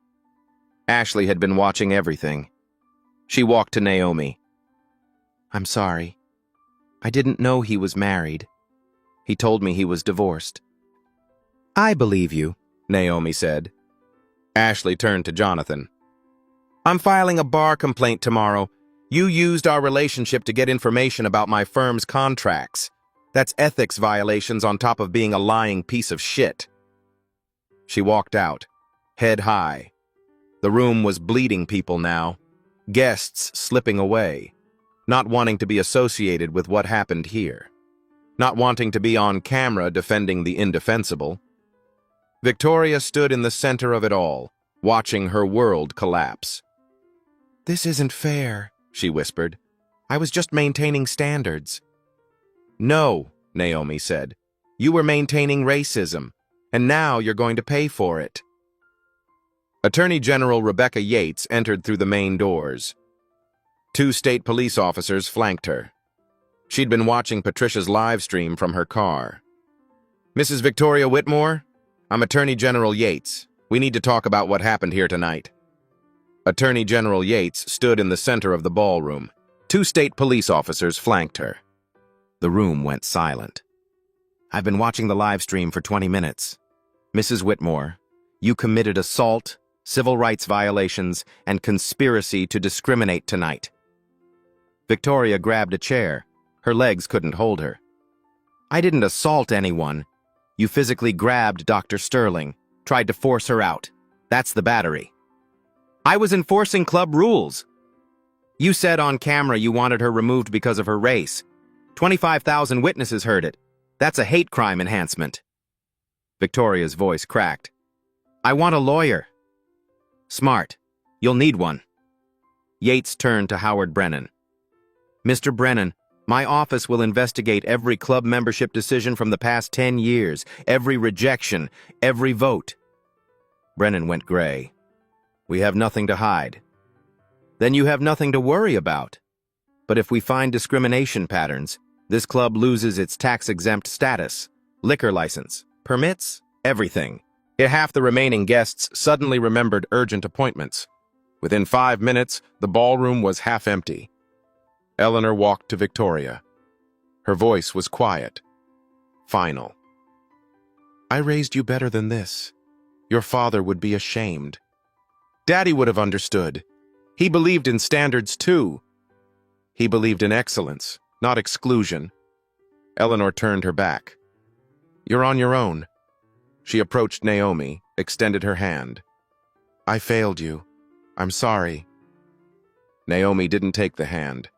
Ashley had been watching everything. She walked to Naomi. "I'm sorry. I didn't know he was married. He told me he was divorced." "I believe you," Naomi said. Ashley turned to Jonathan. "I'm filing a bar complaint tomorrow. You used our relationship to get information about my firm's contracts. That's ethics violations on top of being a lying piece of shit." She walked out, head high. The room was bleeding people now, guests slipping away, not wanting to be associated with what happened here, not wanting to be on camera defending the indefensible. Victoria stood in the center of it all, watching her world collapse. "This isn't fair," she whispered. "I was just maintaining standards." "No," Naomi said. "You were maintaining racism, and now you're going to pay for it." Attorney General Rebecca Yates entered through the main doors. 2 state police officers flanked her. She'd been watching Patricia's live stream from her car. "Mrs. Victoria Whitmore, I'm Attorney General Yates. We need to talk about what happened here tonight." Attorney General Yates stood in the center of the ballroom. 2 state police officers flanked her. The room went silent. "I've been watching the live stream for 20 minutes. Mrs. Whitmore, you committed assault, civil rights violations, and conspiracy to discriminate tonight." Victoria grabbed a chair. Her legs couldn't hold her. "I didn't assault anyone. You physically grabbed Dr. Sterling, tried to force her out. That's the battery." "I was enforcing club rules." "You said on camera you wanted her removed because of her race. 25,000 witnesses heard it. That's a hate crime enhancement." Victoria's voice cracked. "I want a lawyer." "Smart. You'll need one." Yates turned to Howard Brennan. "Mr. Brennan, my office will investigate every club membership decision from the past 10 years, every rejection, every vote." Brennan went gray. "We have nothing to hide." "Then you have nothing to worry about. But if we find discrimination patterns, this club loses its tax-exempt status, liquor license, permits, everything." Half the remaining guests suddenly remembered urgent appointments. Within 5 minutes, the ballroom was half empty. Eleanor walked to Victoria. Her voice was quiet, final. "I raised you better than this. Your father would be ashamed." Daddy would have understood. He believed in standards too. He believed in excellence, not exclusion. Eleanor turned her back. You're on your own. She approached Naomi, extended her hand. I failed you. I'm sorry. Naomi didn't take the hand.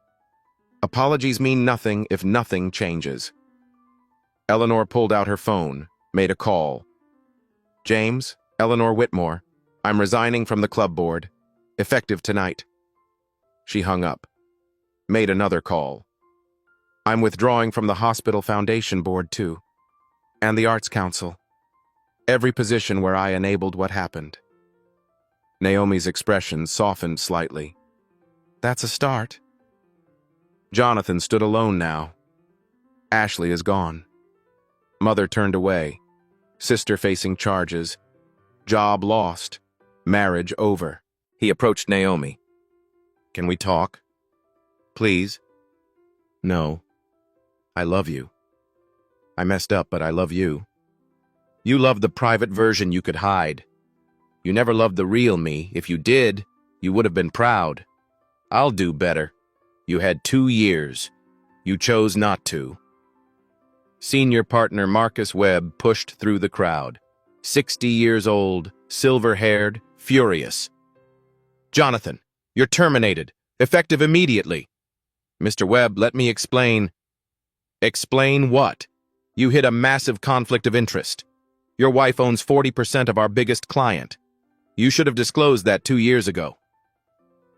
Apologies mean nothing if nothing changes. Eleanor pulled out her phone, made a call. James, Eleanor Whitmore, I'm resigning from the club board. Effective tonight. She hung up. Made another call. I'm withdrawing from the Hospital Foundation Board too. And the Arts Council. Every position where I enabled what happened. Naomi's expression softened slightly. That's a start. Jonathan stood alone now. Ashley is gone. Mother turned away. Sister facing charges. Job lost. Marriage over. He approached Naomi. Can we talk? Please? No. I love you. I messed up, but I love you. You loved the private version you could hide. You never loved the real me. If you did, you would have been proud. I'll do better. You had 2 years. You chose not to. Senior partner Marcus Webb pushed through the crowd. 60 years old, silver-haired, furious. Jonathan, you're terminated. Effective immediately. Mr. Webb, let me explain. Explain what? You hit a massive conflict of interest. Your wife owns 40% of our biggest client. You should have disclosed that 2 years ago.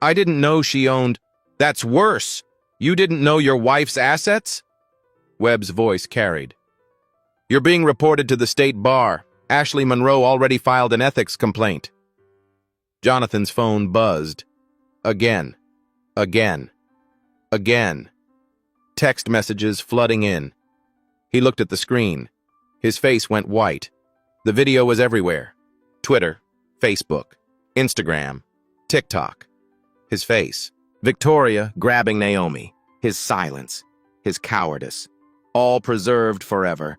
I didn't know she owned... That's worse! You didn't know your wife's assets? Webb's voice carried. You're being reported to the state bar. Ashley Monroe already filed an ethics complaint. Jonathan's phone buzzed. Again. Again. Again. Text messages flooding in. He looked at the screen. His face went white. The video was everywhere. Twitter, Facebook, Instagram, TikTok. His face. Victoria grabbing Naomi. His silence. His cowardice. All preserved forever.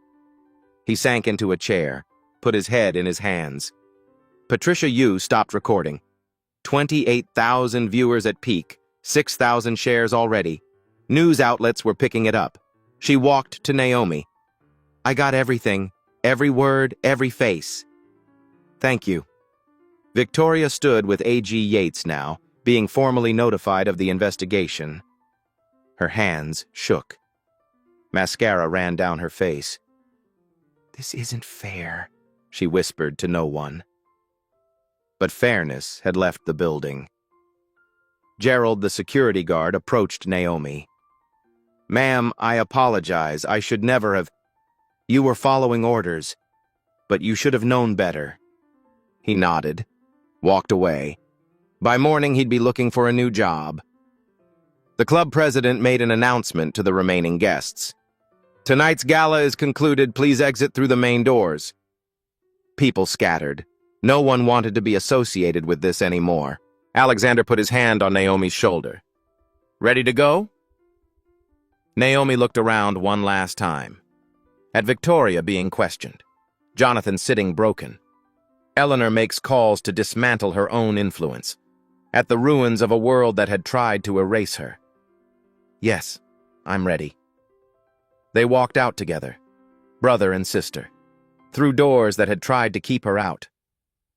He sank into a chair, put his head in his hands. Patricia Yu stopped recording. 28,000 viewers at peak, 6,000 shares already. News outlets were picking it up. She walked to Naomi. I got everything, every word, every face. Thank you. Victoria stood with A.G. Yates now, being formally notified of the investigation. Her hands shook. Mascara ran down her face. This isn't fair, she whispered to no one. But fairness had left the building. Gerald, the security guard, approached Naomi. Ma'am, I apologize. I should never have... You were following orders, but you should have known better. He nodded, walked away. By morning, he'd be looking for a new job. The club president made an announcement to the remaining guests. Tonight's gala is concluded. Please exit through the main doors. People scattered. No one wanted to be associated with this anymore. Alexander put his hand on Naomi's shoulder. Ready to go? Naomi looked around one last time. At Victoria being questioned. Jonathan sitting broken. Eleanor makes calls to dismantle her own influence. At the ruins of a world that had tried to erase her. Yes, I'm ready. They walked out together, brother and sister, through doors that had tried to keep her out.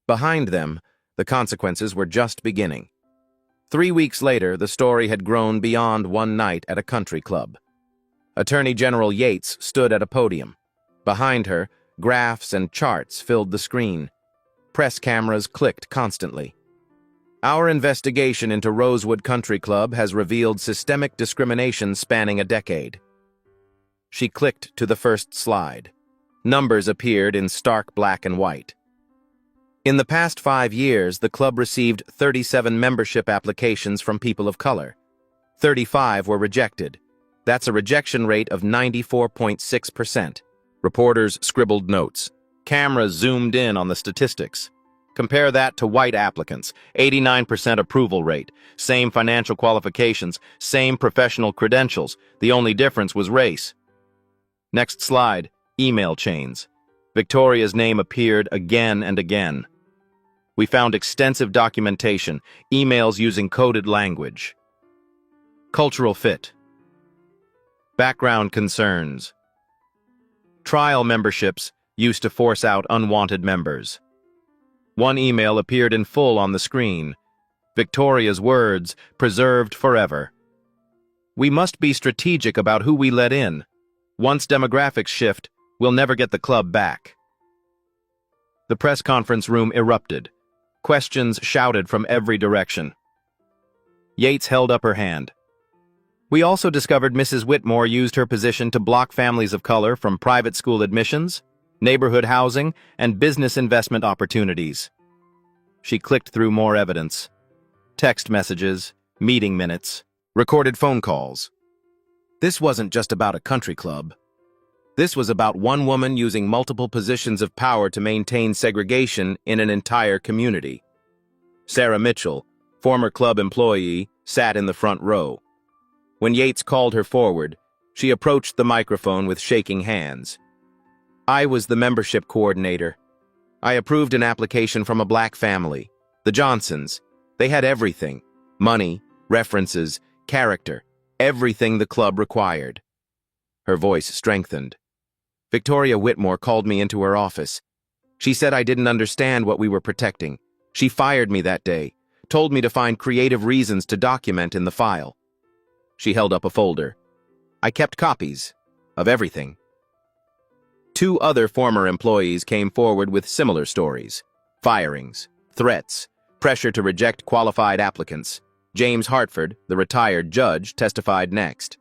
Behind them, the consequences were just beginning. 3 weeks later, the story had grown beyond one night at a country club. Attorney General Yates stood at a podium. Behind her, graphs and charts filled the screen. Press cameras clicked constantly. Our investigation into Rosewood Country Club has revealed systemic discrimination spanning a decade. She clicked to the first slide. Numbers appeared in stark black and white. In the past 5 years, the club received 37 membership applications from people of color. 35 were rejected. That's a rejection rate of 94.6%. Reporters scribbled notes. Cameras zoomed in on the statistics. Compare that to white applicants, 89% approval rate, same financial qualifications, same professional credentials. The only difference was race. Next slide, email chains. Victoria's name appeared again and again. We found extensive documentation, emails using coded language. Cultural fit. Background concerns. Trial memberships used to force out unwanted members. One email appeared in full on the screen. Victoria's words, preserved forever. We must be strategic about who we let in. Once demographics shift, we'll never get the club back. The press conference room erupted. Questions shouted from every direction. Yates held up her hand. We also discovered Mrs. Whitmore used her position to block families of color from private school admissions, neighborhood housing, and business investment opportunities. She clicked through more evidence. Text messages, meeting minutes, recorded phone calls. This wasn't just about a country club. This was about one woman using multiple positions of power to maintain segregation in an entire community. Sarah Mitchell, former club employee, sat in the front row. When Yates called her forward, she approached the microphone with shaking hands. I was the membership coordinator. I approved an application from a black family, the Johnsons. They had everything: money, references, character, everything the club required. Her voice strengthened. Victoria Whitmore called me into her office. She said I didn't understand what we were protecting. She fired me that day, told me to find creative reasons to document in the file. She held up a folder. I kept copies of everything. 2 other former employees came forward with similar stories: firings, threats, pressure to reject qualified applicants. James Hartford, the retired judge, testified next.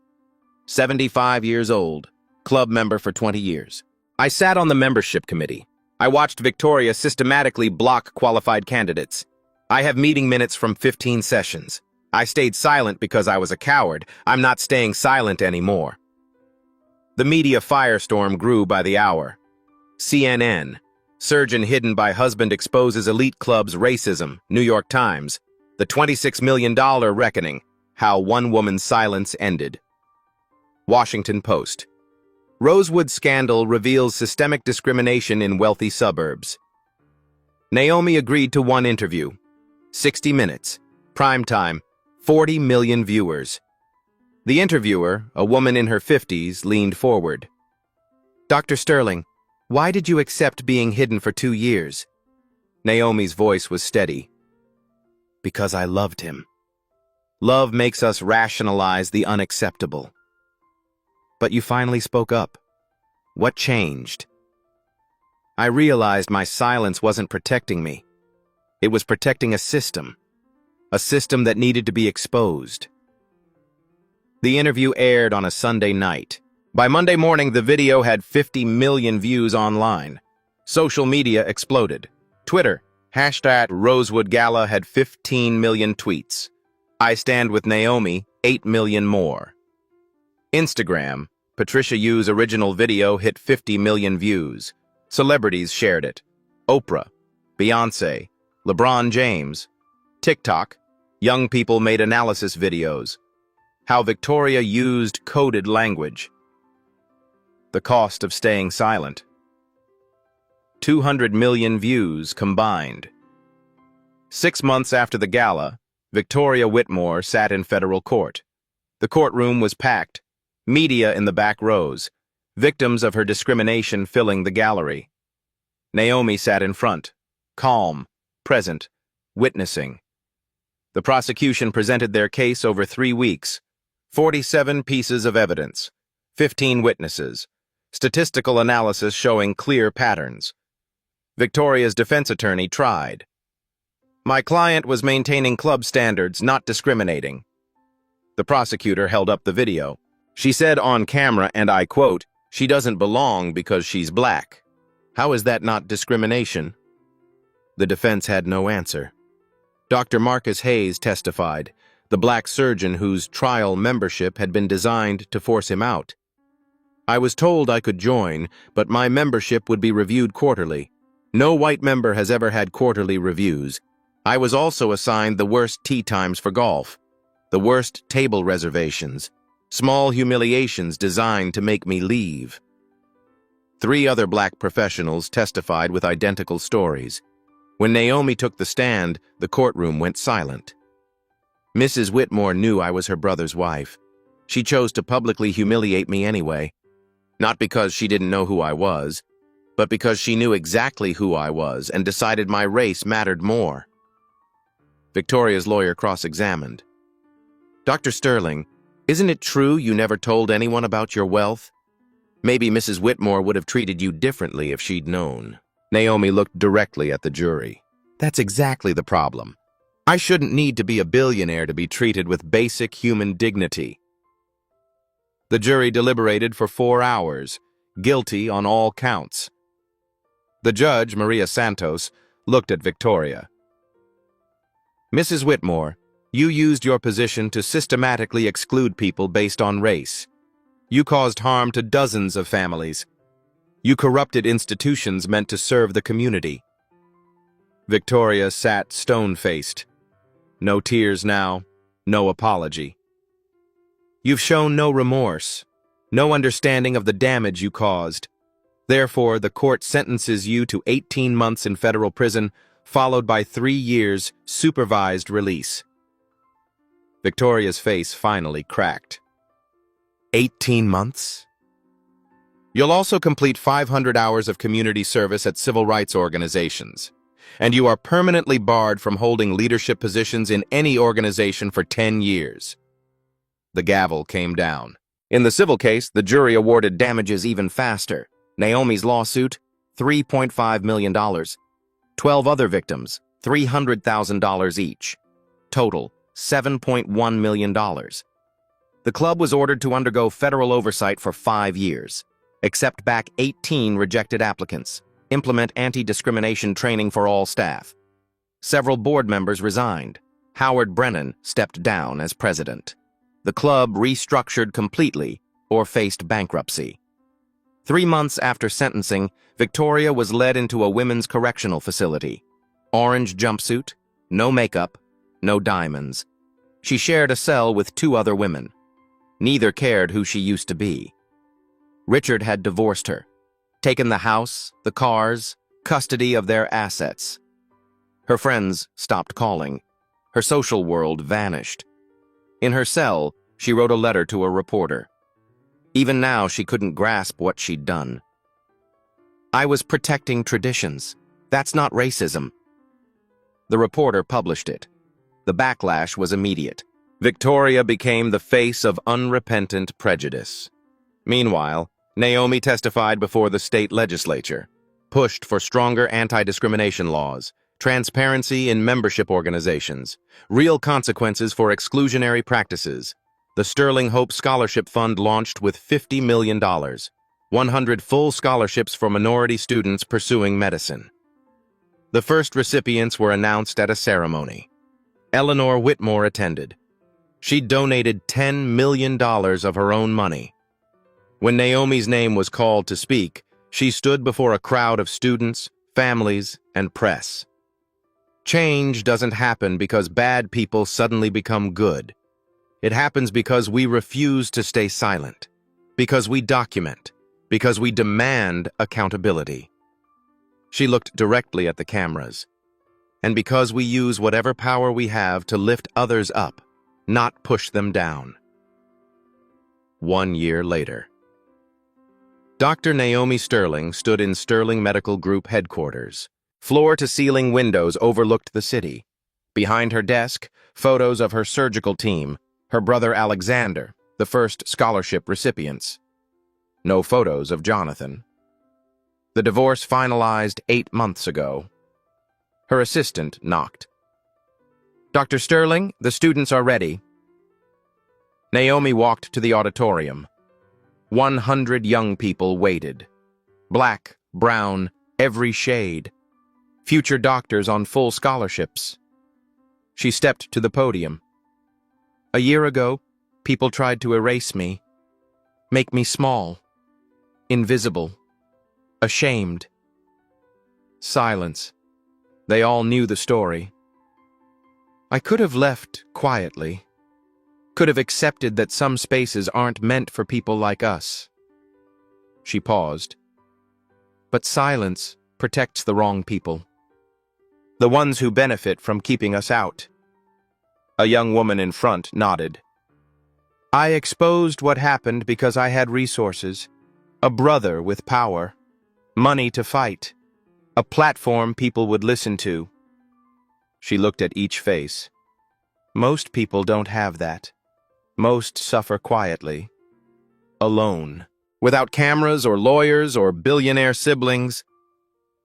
75 years old, club member for 20 years. I sat on the membership committee. I watched Victoria systematically block qualified candidates. I have meeting minutes from 15 sessions. I stayed silent because I was a coward. I'm not staying silent anymore. The media firestorm grew by the hour. CNN, surgeon hidden by husband exposes elite club's racism. New York Times, the $26 million reckoning, how one woman's silence ended. Washington Post, Rosewood scandal reveals systemic discrimination in wealthy suburbs. Naomi agreed to one interview. 60 minutes, prime time, 40 million viewers. The interviewer, a woman in her 50s, leaned forward. Dr. Sterling, why did you accept being hidden for 2 years? Naomi's voice was steady. Because I loved him. Love makes us rationalize the unacceptable. But you finally spoke up. What changed? I realized my silence wasn't protecting me. It was protecting a system that needed to be exposed. The interview aired on a Sunday night. By Monday morning, the video had 50 million views online. Social media exploded. Twitter, #RosewoodGala had 15 million tweets. I Stand With Naomi, 8 million more. Instagram, Patricia Yu's original video hit 50 million views. Celebrities shared it. Oprah, Beyonce, LeBron James. TikTok, young people made analysis videos. How Victoria used coded language. The cost of staying silent. 200 million views combined. 6 months after the gala, Victoria Whitmore sat in federal court. The courtroom was packed, media in the back rows, victims of her discrimination filling the gallery. Naomi sat in front, calm, present, witnessing. The prosecution presented their case over 3 weeks. 47 pieces of evidence, 15 witnesses, statistical analysis showing clear patterns. Victoria's defense attorney tried. My client was maintaining club standards, not discriminating. The prosecutor held up the video. She said on camera, and I quote, "She doesn't belong because she's black." How is that not discrimination? The defense had no answer. Dr. Marcus Hayes testified, the black surgeon whose trial membership had been designed to force him out. I was told I could join, but my membership would be reviewed quarterly. No white member has ever had quarterly reviews. I was also assigned the worst tee times for golf, the worst table reservations, small humiliations designed to make me leave. 3 other black professionals testified with identical stories. When Naomi took the stand, the courtroom went silent. Mrs. Whitmore knew I was her brother's wife. She chose to publicly humiliate me anyway, not because she didn't know who I was, but because she knew exactly who I was and decided my race mattered more. Victoria's lawyer cross-examined. Dr. Sterling, isn't it true you never told anyone about your wealth? Maybe Mrs. Whitmore would have treated you differently if she'd known. Naomi looked directly at the jury. That's exactly the problem. I shouldn't need to be a billionaire to be treated with basic human dignity. The jury deliberated for 4 hours, guilty on all counts. The judge, Maria Santos, looked at Victoria. Mrs. Whitmore, you used your position to systematically exclude people based on race. You caused harm to dozens of families. You corrupted institutions meant to serve the community. Victoria sat stone-faced. No tears now, no apology. You've shown no remorse, no understanding of the damage you caused. Therefore, the court sentences you to 18 months in federal prison, followed by 3 years supervised release. Victoria's face finally cracked. 18 months? You'll also complete 500 hours of community service at civil rights organizations, and you are permanently barred from holding leadership positions in any organization for 10 years. The gavel came down. In the civil case, the jury awarded damages even faster. Naomi's lawsuit, $3.5 million. 12 other victims, $300,000 each. Total, $7.1 million. The club was ordered to undergo federal oversight for 5 years, accept back 18 rejected applicants, implement anti-discrimination training for all staff. Several board members resigned. Howard Brennan stepped down as president. The club restructured completely or faced bankruptcy. 3 months after sentencing, Victoria was led into a women's correctional facility. Orange jumpsuit, no makeup, no diamonds. She shared a cell with 2 other women. Neither cared who she used to be. Richard had divorced her, taken the house, the cars, custody of their assets. Her friends stopped calling. Her social world vanished. In her cell, she wrote a letter to a reporter. Even now, she couldn't grasp what she'd done. I was protecting traditions. That's not racism. The reporter published it. The backlash was immediate. Victoria became the face of unrepentant prejudice. Meanwhile, Naomi testified before the state legislature, pushed for stronger anti-discrimination laws, transparency in membership organizations, real consequences for exclusionary practices. The Sterling Hope Scholarship Fund launched with $50 million, 100 full scholarships for minority students pursuing medicine. The first recipients were announced at a ceremony. Eleanor Whitmore attended. She donated $10 million of her own money. When Naomi's name was called to speak, she stood before a crowd of students, families, and press. Change doesn't happen because bad people suddenly become good. It happens because we refuse to stay silent, because we document, because we demand accountability. She looked directly at the cameras. And because we use whatever power we have to lift others up, not push them down. 1 year later. Dr. Naomi Sterling stood in Sterling Medical Group headquarters. Floor-to-ceiling windows overlooked the city. Behind her desk, photos of her surgical team, her brother Alexander, the first scholarship recipients. No photos of Jonathan. The divorce finalized 8 months ago. Her assistant knocked. Dr. Sterling, the students are ready. Naomi walked to the auditorium. 100 young people waited. Black, brown, every shade. Future doctors on full scholarships. She stepped to the podium. A year ago, people tried to erase me, make me small, invisible, ashamed. Silence. They all knew the story. I could have left quietly, could have accepted that some spaces aren't meant for people like us. She paused. But silence protects the wrong people. The ones who benefit from keeping us out. A young woman in front nodded. I exposed what happened because I had resources, a brother with power, money to fight, a platform people would listen to. She looked at each face. Most people don't have that. Most suffer quietly, alone, without cameras or lawyers or billionaire siblings.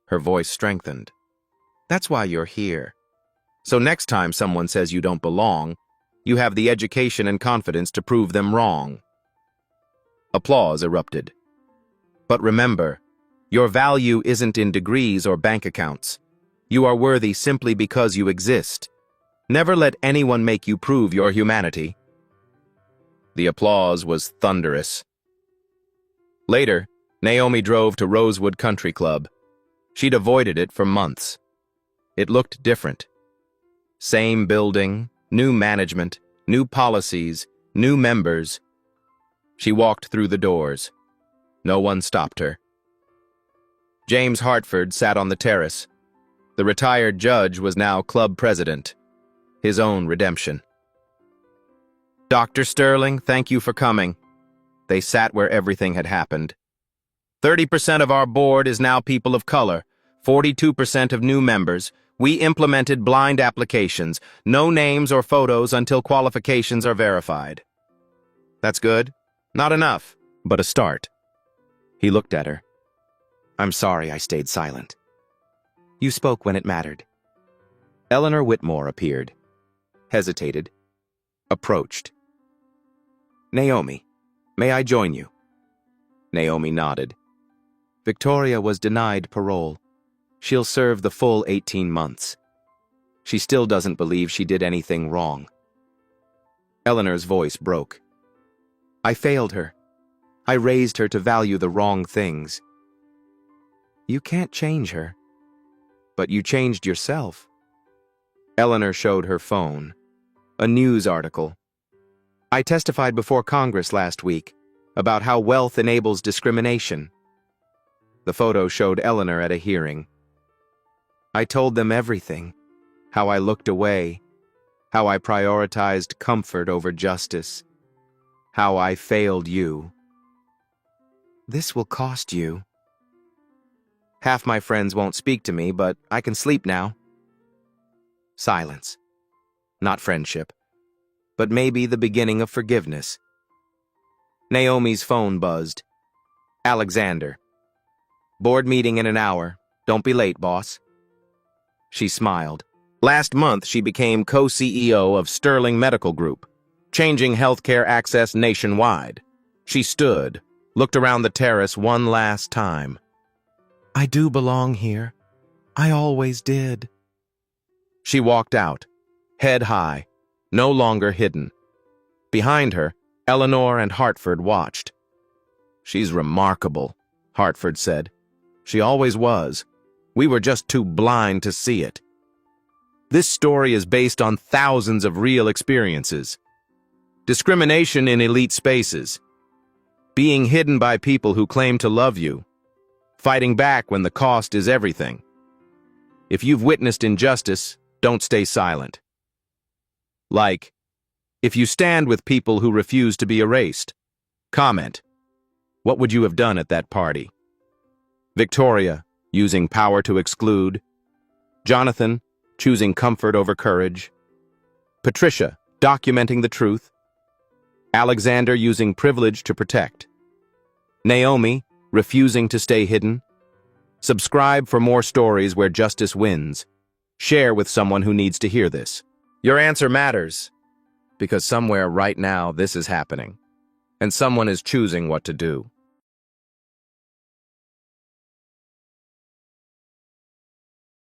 Her voice strengthened. That's why you're here. So next time someone says you don't belong, you have the education and confidence to prove them wrong. Applause erupted. But remember, your value isn't in degrees or bank accounts. You are worthy simply because you exist. Never let anyone make you prove your humanity. The applause was thunderous. Later, Naomi drove to Rosewood Country Club. She'd avoided it for months. It looked different. Same building, new management, new policies, new members. She walked through the doors. No one stopped her. James Hartford sat on the terrace. The retired judge was now club president. His own redemption. Dr. Sterling, thank you for coming. They sat where everything had happened. 30% of our board is now people of color, 42% of new members. We implemented blind applications, no names or photos until qualifications are verified. That's good. Not enough, but a start. He looked at her. I'm sorry I stayed silent. You spoke when it mattered. Eleanor Whitmore appeared, hesitated, approached. Naomi, may I join you? Naomi nodded. Victoria was denied parole. She'll serve the full 18 months. She still doesn't believe she did anything wrong. Eleanor's voice broke. I failed her. I raised her to value the wrong things. You can't change her. But you changed yourself. Eleanor showed her phone. A news article. I testified before Congress last week about how wealth enables discrimination. The photo showed Eleanor at a hearing. I told them everything. How I looked away. How I prioritized comfort over justice. How I failed you. This will cost you. Half my friends won't speak to me, but I can sleep now. Silence. Not friendship, but maybe the beginning of forgiveness. Naomi's phone buzzed. Alexander. Board meeting in an hour. Don't be late, boss. She smiled. Last month, she became co-CEO of Sterling Medical Group, changing healthcare access nationwide. She stood, looked around the terrace one last time. I do belong here. I always did. She walked out, head high, no longer hidden. Behind her, Eleanor and Hartford watched. She's remarkable, Hartford said. She always was. We were just too blind to see it. This story is based on thousands of real experiences. Discrimination in elite spaces. Being hidden by people who claim to love you. Fighting back when the cost is everything. If you've witnessed injustice, don't stay silent. Like, if you stand with people who refuse to be erased, comment. What would you have done at that party? Victoria, using power to exclude. Jonathan, choosing comfort over courage. Patricia, documenting the truth. Alexander, using privilege to protect. Naomi, refusing to stay hidden. Subscribe for more stories where justice wins. Share with someone who needs to hear this. Your answer matters, because somewhere right now this is happening, and someone is choosing what to do.